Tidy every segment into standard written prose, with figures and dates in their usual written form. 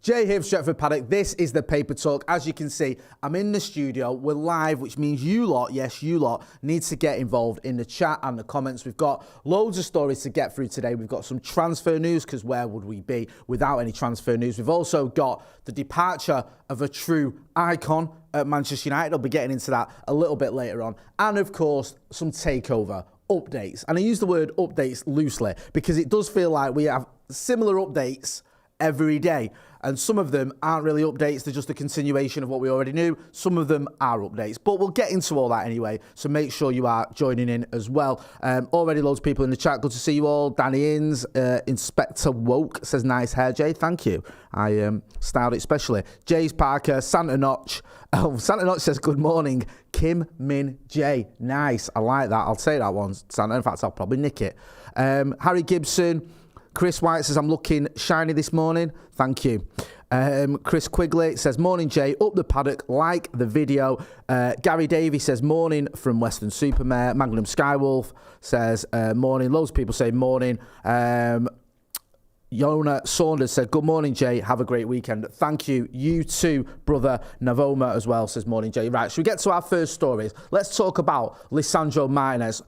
Jay here from Stretford, Paddock. This is the Paper Talk. As you can see, I'm in the studio. We're live, which means you lot, yes, you lot, need to get involved in the chat and the comments. We've got loads of stories to get through today. We've got some transfer news, because where would we be without any transfer news? We've also got the departure of a true icon at Manchester United. I'll be getting into that a little bit later on. And, of course, some takeover updates. And I use the word updates loosely because it does feel like we have similar updates every day. And some of them aren't really updates, they're just a continuation of what we already knew. Some of them are updates, but we'll get into all that anyway, so make sure you are joining in as well. Already loads of people in the chat, good to see you all. Danny Inns, Inspector Woke says, nice hair, Jay, thank you. I styled it specially. Jays Parker, Santa Notch. Oh, Santa Notch says, good morning, Kim Min J. Nice, I like that, I'll say that one, Santa. In fact, I'll probably nick it. Harry Gibson, Chris White says, I'm looking shiny this morning. Thank you. Chris Quigley says, morning, Jay. Up the paddock, like the video. Gary Davey says, morning from Western Supermare. Magnum Skywolf says, morning. Loads of people say morning. Yona Saunders said, good morning, Jay. Have a great weekend. Thank you. You too, brother. Navoma as well says, morning, Jay. Right, should we get to our first stories? Let's talk about Lisandro Martinez.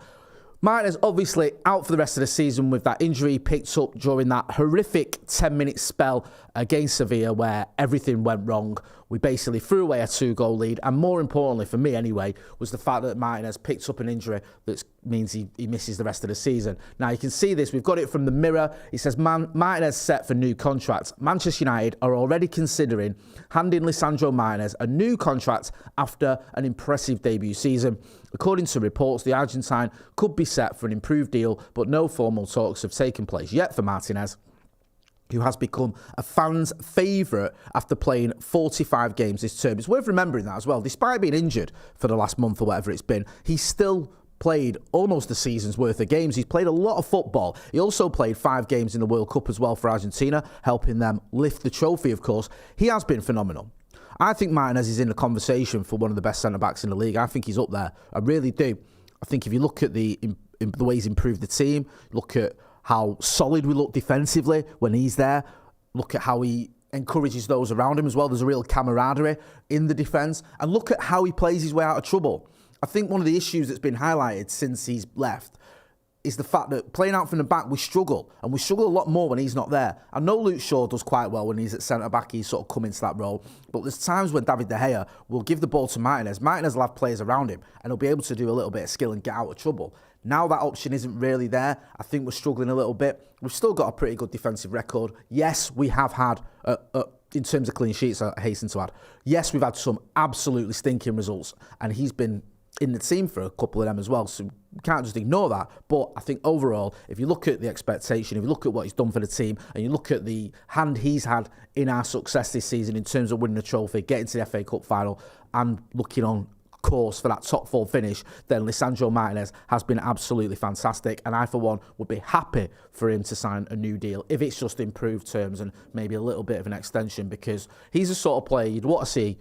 Martinez obviously out for the rest of the season with that injury he picked up during that horrific 10-minute spell against Sevilla where everything went wrong. We basically threw away a 2-goal lead, and more importantly, for me anyway, was the fact that Martinez picked up an injury that means he misses the rest of the season. Now you can see this, we've got it from the Mirror. It says Martinez set for new contract. Manchester United are already considering handing Lisandro Martinez a new contract after an impressive debut season. According to reports, the Argentine could be set for an improved deal, but no formal talks have taken place yet for Martinez, who has become a fan's favourite after playing 45 games this term. It's worth remembering that as well. Despite being injured for the last month or whatever it's been, he's still played almost a season's worth of games. He's played a lot of football. He also played 5 games in the World Cup as well for Argentina, helping them lift the trophy, of course. He has been phenomenal. I think Martinez is in the conversation for one of the best centre-backs in the league. I think he's up there. I really do. I think if you look at the way he's improved the team, look at how solid we look defensively when he's there, look at how he encourages those around him as well. There's a real camaraderie in the defence. And look at how he plays his way out of trouble. I think one of the issues that's been highlighted since he's left is the fact that playing out from the back, we struggle. And we struggle a lot more when he's not there. I know Luke Shaw does quite well when he's at centre-back. He's sort of come into that role. But there's times when David De Gea will give the ball to Martinez. Martinez will have players around him, and he'll be able to do a little bit of skill and get out of trouble. Now that option isn't really there. I think we're struggling a little bit. We've still got a pretty good defensive record. Yes, we have had, in terms of clean sheets, I hasten to add, yes, we've had some absolutely stinking results. And he's been in the team for a couple of them as well, so we can't just ignore that. But I think overall, if you look at the expectation, if you look at what he's done for the team, and you look at the hand he's had in our success this season in terms of winning a trophy, getting to the FA Cup final, and looking on course for that top 4 finish, then Lisandro Martinez has been absolutely fantastic, and I for one would be happy for him to sign a new deal if it's just improved terms and maybe a little bit of an extension, because he's the sort of player you'd want to see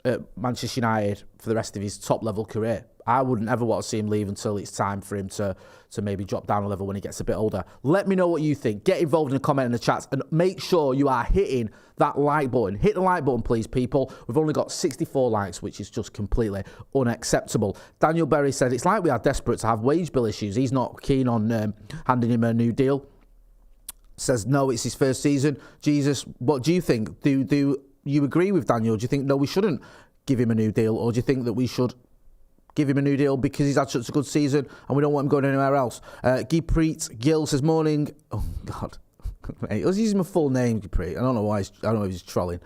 at Manchester United for the rest of his top level career. I wouldn't ever want to see him leave until it's time for him to maybe drop down a level when he gets a bit older. Let me know what you think. Get involved in the comment in the chats, and make sure you are hitting that like button. Hit the like button, please, people. We've only got 64 likes, which is just completely unacceptable. Daniel Berry said, it's like we are desperate to have wage bill issues. He's not keen on handing him a new deal. Says, no, it's his first season. Jesus, what do you think? Do you agree with Daniel? Do you think, no, we shouldn't give him a new deal? Or do you think that we should give him a new deal because he's had such a good season and we don't want him going anywhere else? Guypreet Gill says, morning. Oh, God. Mate, I was using my full name, Guypreet. I don't know why. I don't know if he's trolling.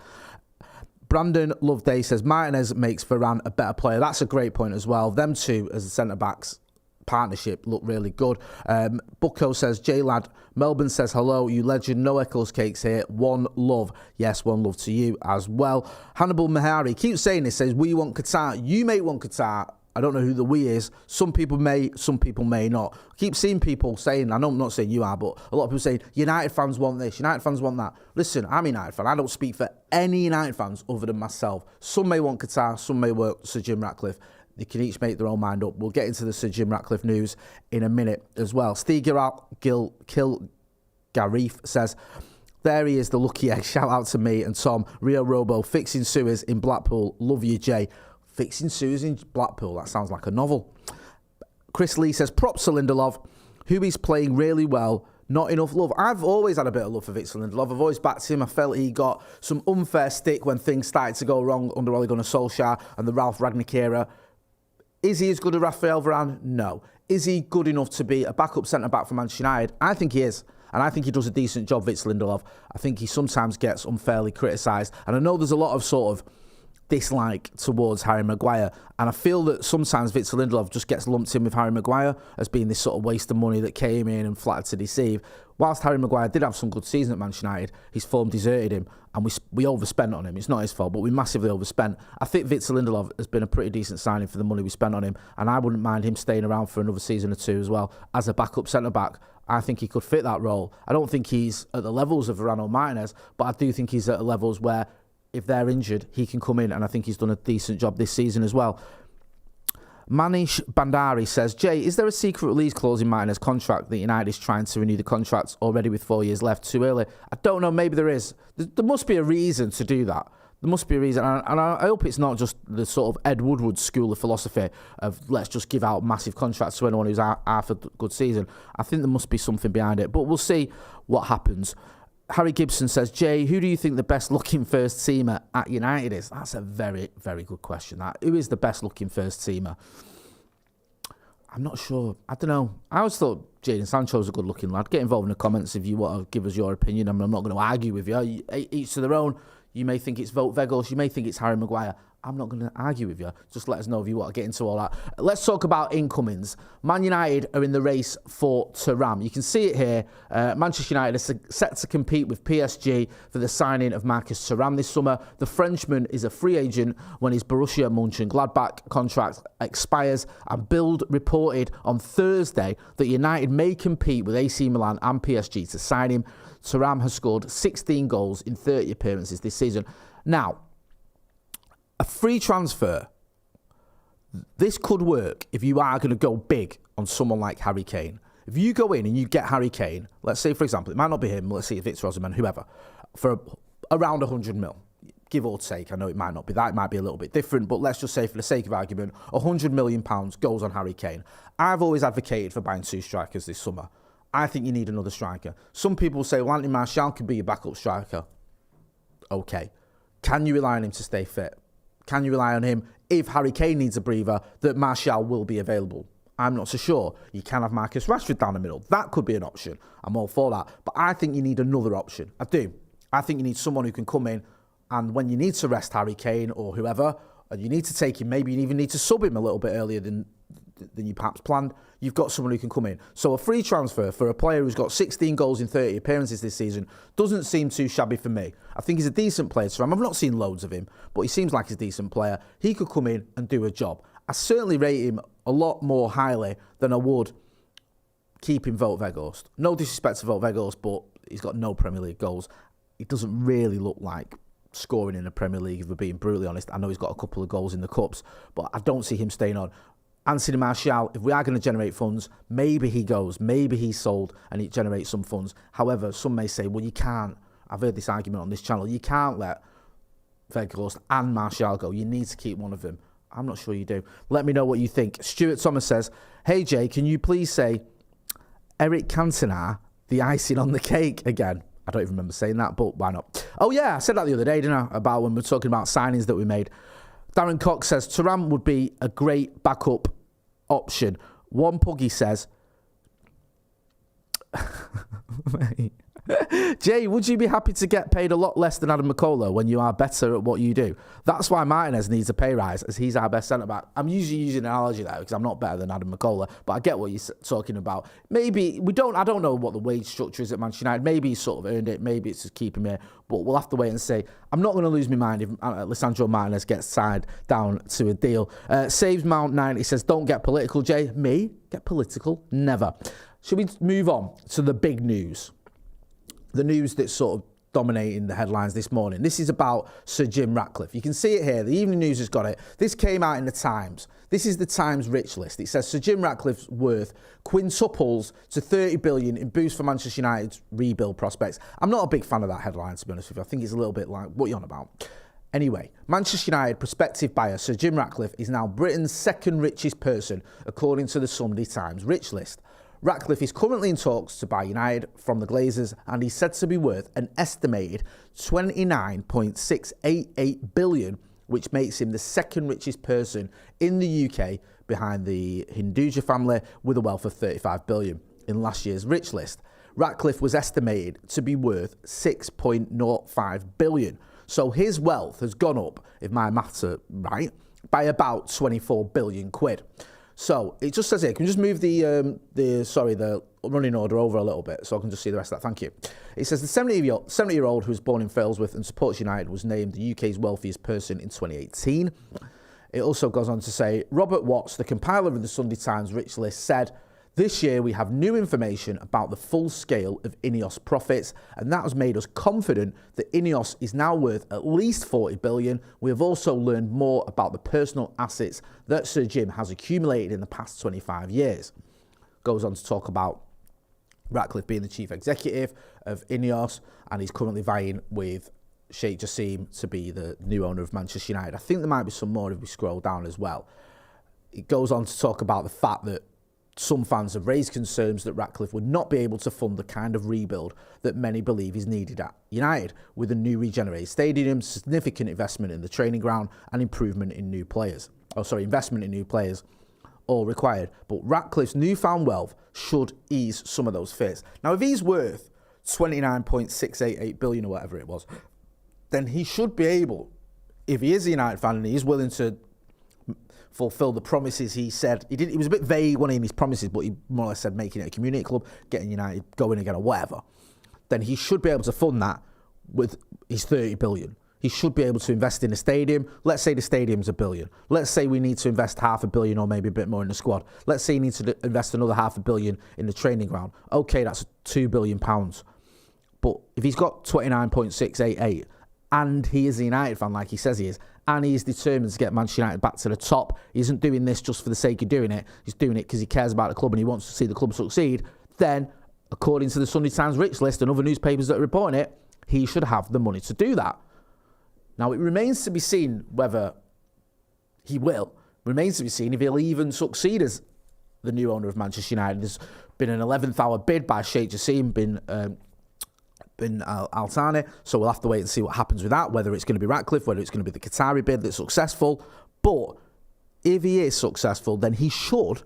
Brandon Loveday says, Martinez makes Varane a better player. That's a great point as well. Them two as the centre-backs partnership look really good. Bucko says, J-Lad. Melbourne says, hello, you legend. No Eccles Cakes here. One love. Yes, one love to you as well. Hannibal Mahari keeps saying this, says, we want Qatar. You may want Qatar. I don't know who the we is. Some people may not. I keep seeing people saying, I know I'm not saying you are, but a lot of people saying, United fans want this, United fans want that. Listen, I'm a United fan. I don't speak for any United fans other than myself. Some may want Qatar, some may want Sir Jim Ratcliffe. They can each make their own mind up. We'll get into the Sir Jim Ratcliffe news in a minute as well. Steve Gil Garif says, There he is, the lucky egg. Shout out to me and Tom. Rio Robo, fixing sewers in Blackpool. Love you, Jay. Fixing sewers in Blackpool. That sounds like a novel. Chris Lee says, props to Lindelof, who is playing really well. Not enough love. I've always had a bit of love for Victor Lindelof. I've always backed him. I felt he got some unfair stick when things started to go wrong under Ole Gunnar Solskjaer and the Ralph Rangnick era. Is he as good as Raphael Varane? No. Is he good enough to be a backup centre-back for Manchester United? I think he is. And I think he does a decent job, Victor Lindelof. I think he sometimes gets unfairly criticised. And I know there's a lot of sort of dislike towards Harry Maguire. And I feel that sometimes Victor Lindelof just gets lumped in with Harry Maguire as being this sort of waste of money that came in and flattered to deceive. Whilst Harry Maguire did have some good season at Manchester United, his form deserted him and we overspent on him. It's not his fault, but we massively overspent. I think Victor Lindelof has been a pretty decent signing for the money we spent on him, and I wouldn't mind him staying around for another season or two as well as a backup centre-back. I think he could fit that role. I don't think he's at the levels of Varane or Martinez, but I do think he's at levels where if they're injured, he can come in, and I think he's done a decent job this season as well. Manish Bandari says, Jay, is there a secret release clause in Martinez's contract that United is trying to renew the contract already with 4 years left too early? I don't know, maybe there is. There must be a reason to do that. There must be a reason, and I hope it's not just the sort of Ed Woodward school of philosophy of let's just give out massive contracts to anyone who's half a good season. I think there must be something behind it, but we'll see what happens. Harry Gibson says, Jay, who do you think the best-looking first-teamer at United is? That's a very, very good question. Who is the best-looking first-teamer? I'm not sure. I don't know. I always thought Jadon Sancho's a good-looking lad. Get involved in the comments if you want to give us your opinion. I'm not going to argue with you. Each to their own. You may think it's Wout Weghorst. You may think it's Harry Maguire. I'm not going to argue with you. Just let us know if you want to get into all that. Let's talk about incomings. Man United are in the race for Thuram. You can see it here. Manchester United are set to compete with PSG for the signing of Marcus Thuram this summer. The Frenchman is a free agent when his Borussia Mönchengladbach contract expires, and Bild reported on Thursday that United may compete with AC Milan and PSG to sign him. Thuram has scored 16 goals in 30 appearances this season. Now, a free transfer, this could work if you are going to go big on someone like Harry Kane. If you go in and you get Harry Kane, let's say, for example, it might not be him, let's say it's Victor Osimhen, whoever, for around 100 mil, give or take. I know it might not be that, it might be a little bit different, but let's just say for the sake of argument, £100 million goes on Harry Kane. I've always advocated for buying 2 strikers this summer. I think you need another striker. Some people say, well, Anthony Martial could be your backup striker. Okay. Can you rely on him to stay fit? Can you rely on him if Harry Kane needs a breather that Martial will be available? I'm not so sure. You can have Marcus Rashford down the middle. That could be an option. I'm all for that. But I think you need another option. I do. I think you need someone who can come in, and when you need to rest Harry Kane or whoever, and you need to take him, maybe you even need to sub him a little bit earlier than you perhaps planned, you've got someone who can come in. So a free transfer for a player who's got 16 goals in 30 appearances this season doesn't seem too shabby for me. I think he's a decent player. So I've not seen loads of him, but he seems like he's a decent player. He could come in and do a job. I certainly rate him a lot more highly than I would keeping Wout Weghorst. No disrespect to Wout Weghorst, but he's got no Premier League goals. He doesn't really look like scoring in the Premier League, if we're being brutally honest. I know he's got a couple of goals in the Cups, but I don't see him staying on. Anthony Martial, if we are going to generate funds, maybe he goes, maybe he's sold and it generates some funds. However, some may say, well, you can't. I've heard this argument on this channel. You can't let Weghorst and Martial go. You need to keep one of them. I'm not sure you do. Let me know what you think. Stuart Thomas says, hey, Jay, can you please say Eric Cantona, the icing on the cake again? I don't even remember saying that, but why not? Oh, yeah, I said that the other day, didn't I, about when we were talking about signings that we made. Darren Cox says, Thuram would be a great backup option. One Puggy says, Jay, would you be happy to get paid a lot less than Adam McCullough when you are better at what you do? That's why Martinez needs a pay rise, as he's our best centre-back. I'm usually using an analogy there because I'm not better than Adam McCullough, but I get what you're talking about. Maybe, I don't know what the wage structure is at Manchester United. Maybe he's sort of earned it. Maybe it's just keeping him here. But we'll have to wait and see. I'm not going to lose my mind if Lisandro Martinez gets tied down to a deal. Saves Mount 90 says, don't get political, Jay. Me? Get political? Never. Should we move on to the big news? The news that sort of dominating the headlines this morning. This is about Sir Jim Ratcliffe. You can see it here. The Evening News has got it. This came out in the Times. This is the Times rich list. It says Sir Jim Ratcliffe's worth quintuples to 30 billion in boost for Manchester United's rebuild prospects. I'm not a big fan of that headline, to be honest with you. I think it's a little bit like, what are you on about? Anyway, Manchester United prospective buyer Sir Jim Ratcliffe is now Britain's second richest person, according to the Sunday Times rich list. Ratcliffe is currently in talks to buy United from the Glazers, and he's said to be worth an estimated 29.688 billion, which makes him the second richest person in the UK behind the Hinduja family with a wealth of 35 billion. In last year's rich list, Ratcliffe was estimated to be worth 6.05 billion. So his wealth has gone up, if my maths are right, by about 24 billion quid. So it just says here, can you just move the running order over a little bit so I can just see the rest of that? Thank you. It says the 70-year-old who was born in Failsworth and supports United was named the UK's wealthiest person in 2018. It also goes on to say, Robert Watts, the compiler of the Sunday Times rich list, said, this year we have new information about the full scale of Ineos profits, and that has made us confident that Ineos is now worth at least 40 billion. We have also learned more about the personal assets that Sir Jim has accumulated in the past 25 years. Goes on to talk about Ratcliffe being the chief executive of Ineos, and he's currently vying with Sheikh Jassim to be the new owner of Manchester United. I think there might be some more if we scroll down as well. It goes on to talk about the fact that some fans have raised concerns that Ratcliffe would not be able to fund the kind of rebuild that many believe is needed at United, with a new regenerated stadium, significant investment in the training ground, and investment in new players, all required. But Ratcliffe's newfound wealth should ease some of those fears. Now, if he's worth 29.688 billion or whatever it was, then he should be able, if he is a United fan and he is willing to fulfill the promises he said. He was a bit vague when in his promises, but he more or less said making it a community club, getting United going again or whatever. Then he should be able to fund that with his 30 billion. He should be able to invest in a stadium. Let's say the stadium's $1 billion. Let's say we need to invest $500 million or maybe a bit more in the squad. Let's say he needs to invest another $500 million in the training ground. Okay, that's £2 billion. But if he's got 29.688 and he is a United fan like he says he is, and he is determined to get Manchester United back to the top, he isn't doing this just for the sake of doing it. He's doing it because he cares about the club and he wants to see the club succeed. Then, according to the Sunday Times rich list and other newspapers that are reporting it, he should have the money to do that. Now, it remains to be seen whether he will. It remains to be seen if he'll even succeed as the new owner of Manchester United. There's been an 11th hour bid by Sheikh Jassim, bin Al-Thani, so we'll have to wait and see what happens with that, whether it's going to be Ratcliffe, whether it's going to be the Qatari bid that's successful. But if he is successful, then he should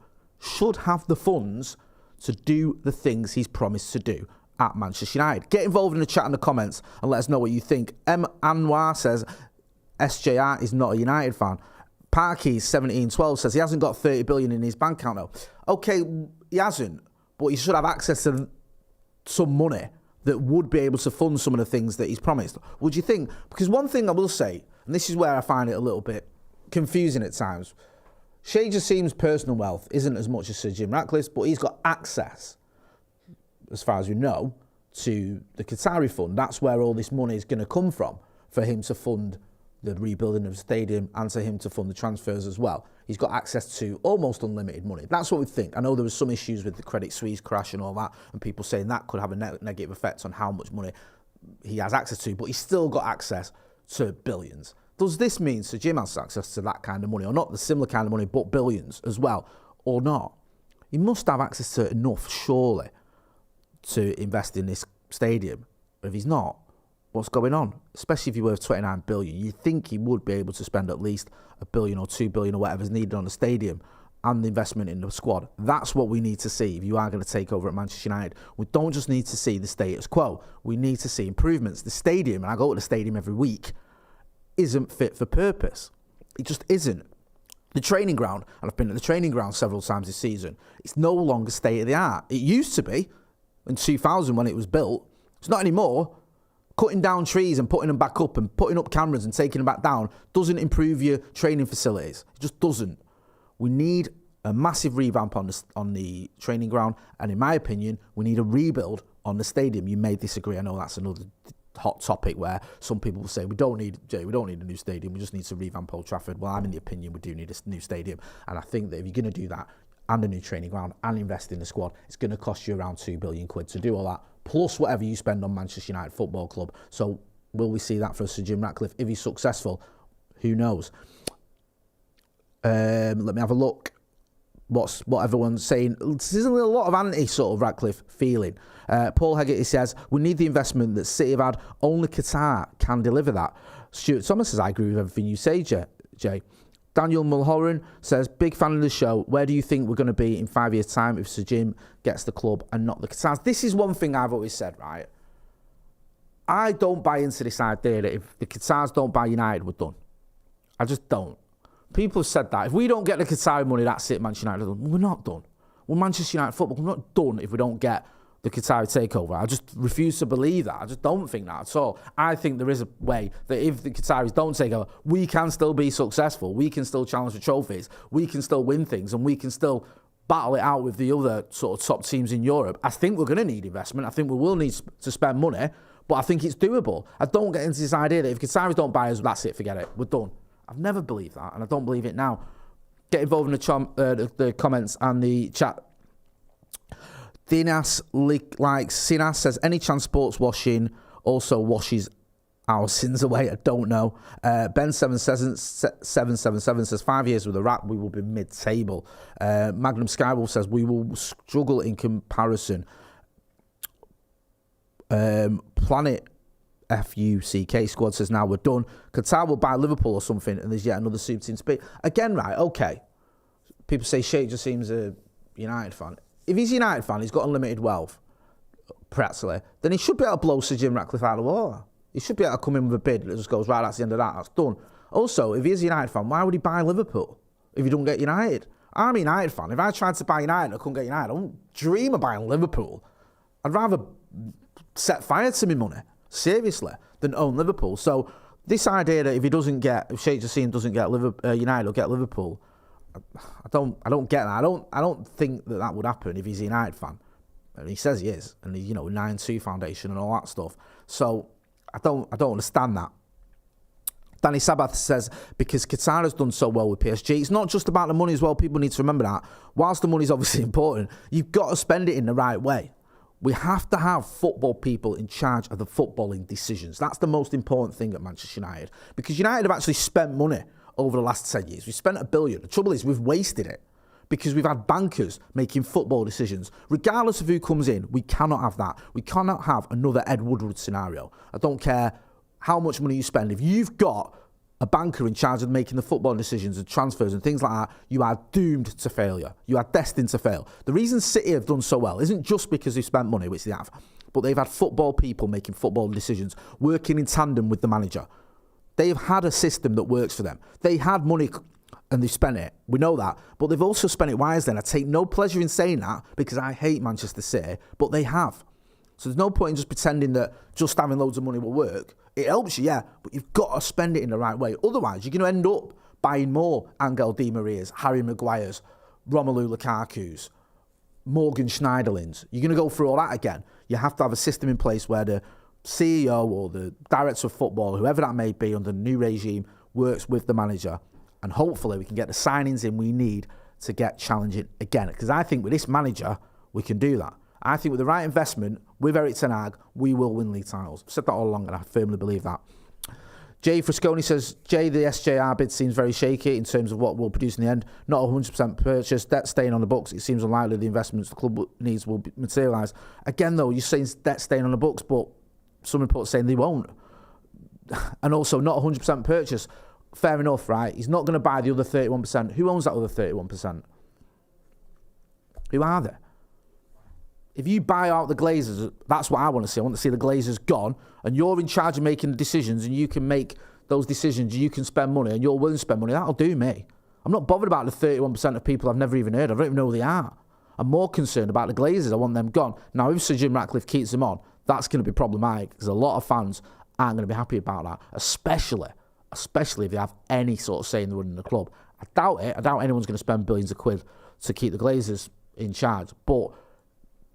have the funds to do the things he's promised to do at Manchester United. Get involved in the chat and the comments and let us know what you think. M. Anwar says SJR is not a United fan. Parky's 1712 says he hasn't got 30 billion in his bank account though. Okay, he hasn't, but he should have access to some money that would be able to fund some of the things that he's promised. Would you think? Because one thing I will say, and this is where I find it a little bit confusing at times, Sheikh Jassim's personal wealth isn't as much as Sir Jim Ratcliffe's, but he's got access, as far as we know, to the Qatari fund. That's where all this money is going to come from for him to fund the rebuilding of the stadium and for him to fund the transfers as well. He's got access to almost unlimited money. That's what we think. I know there was some issues with the Credit Suisse crash and all that, and people saying that could have a negative effect on how much money he has access to, but he's still got access to billions. Does this mean Sir Jim has access to that kind of money, or not the similar kind of money, but billions as well, or not? He must have access to enough, surely, to invest in this stadium. If he's not, what's going on? Especially if you're worth 29 billion, you'd think he would be able to spend at least $1 billion or $2 billion or whatever's needed on the stadium and the investment in the squad. That's what we need to see if you are going to take over at Manchester United. We don't just need to see the status quo. We need to see improvements. The stadium, and I go to the stadium every week, isn't fit for purpose. It just isn't. The training ground, and I've been at the training ground several times this season, it's no longer state of the art. It used to be in 2000 when it was built. It's not anymore. Cutting down trees and putting them back up and putting up cameras and taking them back down doesn't improve your training facilities. It just doesn't. We need a massive revamp on the training ground, and in my opinion, we need a rebuild on the stadium. You may disagree. I know that's another hot topic where some people will say we don't need a new stadium, we just need to revamp Old Trafford. Well, I'm in the opinion we do need a new stadium, and I think that if you're going to do that and a new training ground and invest in the squad, it's going to cost you around £2 billion to do all that, plus whatever you spend on Manchester United Football Club. So will we see that for Sir Jim Ratcliffe? If he's successful, who knows? Let me have a look. What everyone's saying. There's a lot of anti sort of Ratcliffe feeling. Paul Hegarty says, we need the investment that City have had. Only Qatar can deliver that. Stuart Thomas says, I agree with everything you say, Jay. Daniel Mulholland says, big fan of the show. Where do you think we're going to be in 5 years' time if Sir Jim gets the club and not the Qatars? This is one thing I've always said, right? I don't buy into this idea that if the Qatars don't buy United, we're done. I just don't. People have said that. If we don't get the Qatari money, that's it, Manchester United are done. We're not done. We're Manchester United football. We're not done if we don't get the Qatari takeover. I just refuse to believe that. I just don't think that at all. I think there is a way that if the Qataris don't take over, we can still be successful. We can still challenge for trophies. We can still win things, and we can still battle it out with the other sort of top teams in Europe. I think we're going to need investment. I think we will need to spend money, but I think it's doable. I don't get into this idea that if Qataris don't buy us, that's it, forget it. We're done. I've never believed that, and I don't believe it now. Get involved in the comments and the chat. Dinas Sinas says, any chance sports washing also washes our sins away? I don't know. Ben777 says, 5 years with a Rat, we will be mid-table. Magnum Skywolf says, we will struggle in comparison. Planet FUCK squad says, now we're done. Qatar will buy Liverpool or something, and there's yet another super team to beat. Again, right, okay. People say Sheikh Jassim's a United fan. If he's a United fan, he's got unlimited wealth, practically, then he should be able to blow Sir Jim Ratcliffe out of the water. He should be able to come in with a bid that just goes, right, that's the end of that, that's done. Also, if he is a United fan, why would he buy Liverpool if he don't get United? I'm a United fan. If I tried to buy United and I couldn't get United, I don't dream of buying Liverpool. I'd rather set fire to me money, seriously, than own Liverpool. So this idea that if Sheikh Jassim doesn't get United, he'll get Liverpool, I don't get that. I don't think that would happen if he's a United fan. And he says he is, and he's 9-2 foundation and all that stuff. So I don't understand that. Danny Sabath says, because Qatar has done so well with PSG, it's not just about the money as well. People need to remember that. Whilst the money is obviously important, you've got to spend it in the right way. We have to have football people in charge of the footballing decisions. That's the most important thing at Manchester United. Because United have actually spent money over the last 10 years. We've spent £1 billion. The trouble is we've wasted it because we've had bankers making football decisions. Regardless of who comes in, we cannot have that. We cannot have another Ed Woodward scenario. I don't care how much money you spend. If you've got a banker in charge of making the football decisions and transfers and things like that, you are doomed to failure. You are destined to fail. The reason City have done so well isn't just because they've spent money, which they have, but they've had football people making football decisions, working in tandem with the manager. They've had a system that works for them. They had money and they've spent it. We know that. But they've also spent it wisely. And I take no pleasure in saying that because I hate Manchester City, but they have. So there's no point in just pretending that just having loads of money will work. It helps you, yeah, but you've got to spend it in the right way. Otherwise, you're going to end up buying more Angel Di Marias, Harry Maguires, Romelu Lukaku's, Morgan Schneiderlins. You're going to go through all that again. You have to have a system in place where the CEO or the director of football, whoever that may be under the new regime, works with the manager, and hopefully we can get the signings in we need to get challenging again. Because I think with this manager, we can do that. I think with the right investment, with Eric Ten Hag, we will win league titles. I've said that all along, and I firmly believe that. Jay Frisconi says, Jay, the SJR bid seems very shaky in terms of what we'll produce in the end. Not 100% purchase, debt staying on the books. It seems unlikely the investments the club needs will materialise. Again, though, you're saying debt staying on the books, but some reports saying they won't. And also not 100% purchase. Fair enough, right? He's not going to buy the other 31%. Who owns that other 31%? Who are they? If you buy out the Glazers, that's what I want to see. I want to see the Glazers gone, and you're in charge of making the decisions, and you can make those decisions, you can spend money, and you're willing to spend money. That'll do me. I'm not bothered about the 31% of people I've never even heard of. I don't even know who they are. I'm more concerned about the Glazers. I want them gone. Now, if Sir Jim Ratcliffe keeps them on, that's going to be problematic because a lot of fans aren't going to be happy about that, especially if they have any sort of say in the running of the club. I doubt it. I doubt anyone's going to spend billions of quid to keep the Glazers in charge. But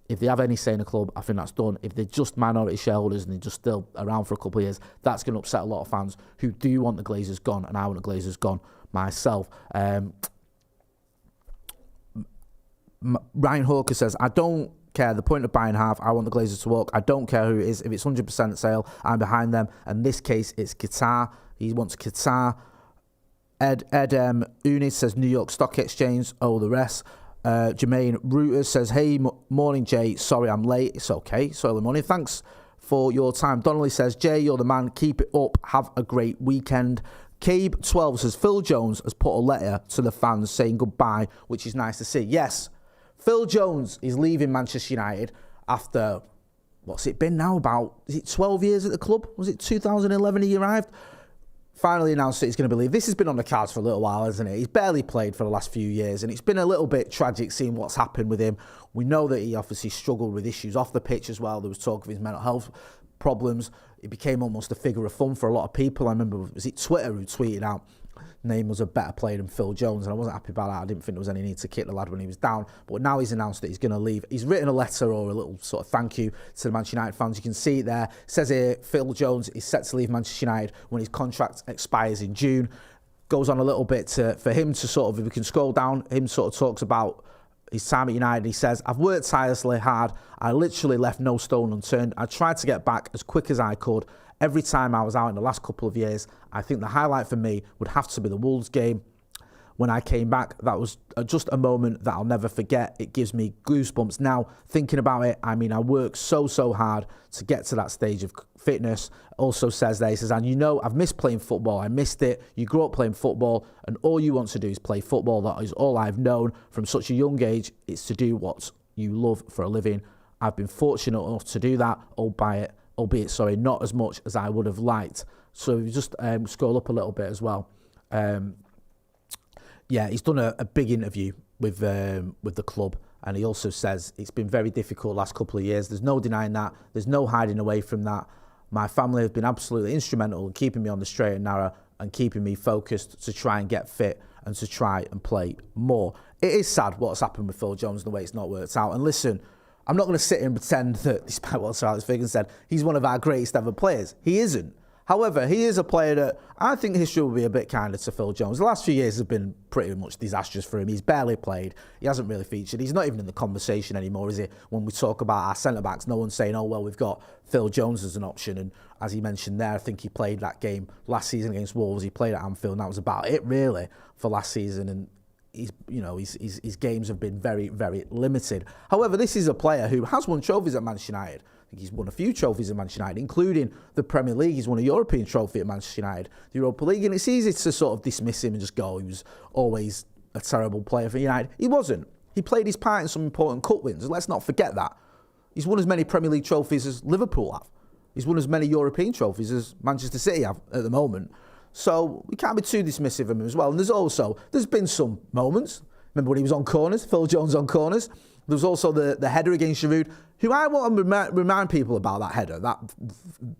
if they have any say in the club, I think that's done. If they're just minority shareholders and they're just still around for a couple of years, that's going to upset a lot of fans who do want the Glazers gone, and I want the Glazers gone myself. Ryan Hawker says, I don't care the point of buying half. I want the Glazers to walk. I don't care who it is. If it's 100% sale, I'm behind them. And in this case, it's Qatar. He wants Qatar. Ed Unis says New York Stock Exchange. Oh, the rest. Jermaine Reuters says, hey, morning, Jay. Sorry I'm late. It's okay. So early morning. Thanks for your time. Donnelly says, Jay, you're the man. Keep it up. Have a great weekend. Cabe12 says, Phil Jones has put a letter to the fans saying goodbye, which is nice to see. Yes, Phil Jones is leaving Manchester United after, what's it been now, about, is it 12 years at the club? Was it 2011 he arrived? Finally announced that he's going to leave. This has been on the cards for a little while, hasn't it? He's barely played for the last few years, and it's been a little bit tragic seeing what's happened with him. We know that he obviously struggled with issues off the pitch as well. There was talk of his mental health problems. It became almost a figure of fun for a lot of people. I remember, was it Twitter who tweeted out, Name was a better player than Phil Jones, and I wasn't happy about that. I didn't think there was any need to kick the lad when he was down, but now he's announced that he's going to leave. He's written a letter or a little sort of thank you to the Manchester United fans. You can see it there. It says here, Phil Jones is set to leave Manchester United when his contract expires in June. Goes on a little bit for him to sort of, if we can scroll down, him sort of talks about his time at United. He says, I've worked tirelessly hard. I literally left no stone unturned. I tried to get back as quick as I could. Every time I was out in the last couple of years, I think the highlight for me would have to be the Wolves game. When I came back, that was just a moment that I'll never forget. It gives me goosebumps now thinking about it. I mean, I worked so hard to get to that stage of fitness. Also says there, he says, and you know, I've missed playing football. I missed it. You grew up playing football, and all you want to do is play football. That is all I've known from such a young age. It's to do what you love for a living. I've been fortunate enough to do that, albeit not as much as I would have liked. So if you just scroll up a little bit as well. Yeah, he's done a big interview with the club, and he also says it's been very difficult the last couple of years. There's no denying that. There's no hiding away from that. My family have been absolutely instrumental in keeping me on the straight and narrow and keeping me focused to try and get fit and to try and play more. It is sad what's happened with Phil Jones and the way it's not worked out. And listen, I'm not going to sit here and pretend that, despite what Sir Alex Ferguson said, he's one of our greatest ever players. He isn't. However, he is a player that I think history will be a bit kinder to Phil Jones. The last few years have been pretty much disastrous for him. He's barely played. He hasn't really featured. He's not even in the conversation anymore, is he? When we talk about our centre-backs, no one's saying, oh, well, we've got Phil Jones as an option. And as he mentioned there, I think he played that game last season against Wolves. He played at Anfield, and that was about it, really, for last season. And his games have been very, very limited. However, this is a player who has won trophies at Manchester United. I think he's won a few trophies at Manchester United, including the Premier League. He's won a European trophy at Manchester United, the Europa League, and it's easy to sort of dismiss him and just go, he was always a terrible player for United. He wasn't. He played his part in some important cup wins. Let's not forget that. He's won as many Premier League trophies as Liverpool have. He's won as many European trophies as Manchester City have at the moment. So we can't be too dismissive of him as well. And there's been some moments. Remember when he was on corners, Phil Jones on corners? There was also the header against Giroud, who I want to remind people about that header, that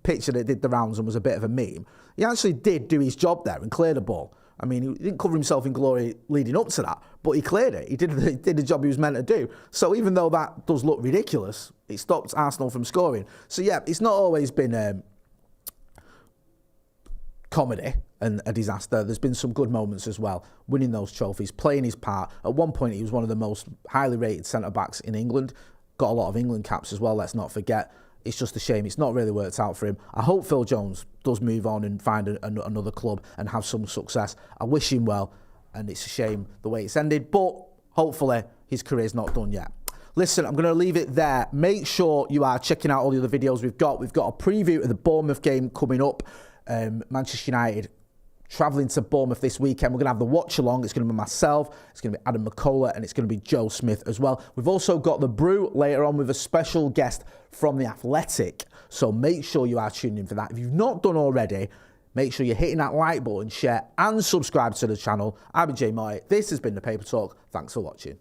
picture that did the rounds and was a bit of a meme. He actually did do his job there and clear the ball. I mean, he didn't cover himself in glory leading up to that, but he cleared it. He did the job he was meant to do. So even though that does look ridiculous, it stopped Arsenal from scoring. So yeah, it's not always been comedy and a disaster. There's been some good moments as well, winning those trophies, playing his part. At one point, he was one of the most highly rated centre-backs in England. Got a lot of England caps as well, let's not forget. It's just a shame. It's not really worked out for him. I hope Phil Jones does move on and find another club and have some success. I wish him well, and it's a shame the way it's ended, but hopefully his career's not done yet. Listen, I'm going to leave it there. Make sure you are checking out all the other videos we've got. We've got a preview of the Bournemouth game coming up. Manchester United travelling to Bournemouth this weekend. We're going to have the watch-along. It's going to be myself, it's going to be Adam McCullough, and it's going to be Joe Smith as well. We've also got The Brew later on with a special guest from The Athletic. So make sure you are tuned in for that. If you've not done already, make sure you're hitting that like button, share, and subscribe to the channel. I've been Jay Moy. This has been The Paper Talk. Thanks for watching.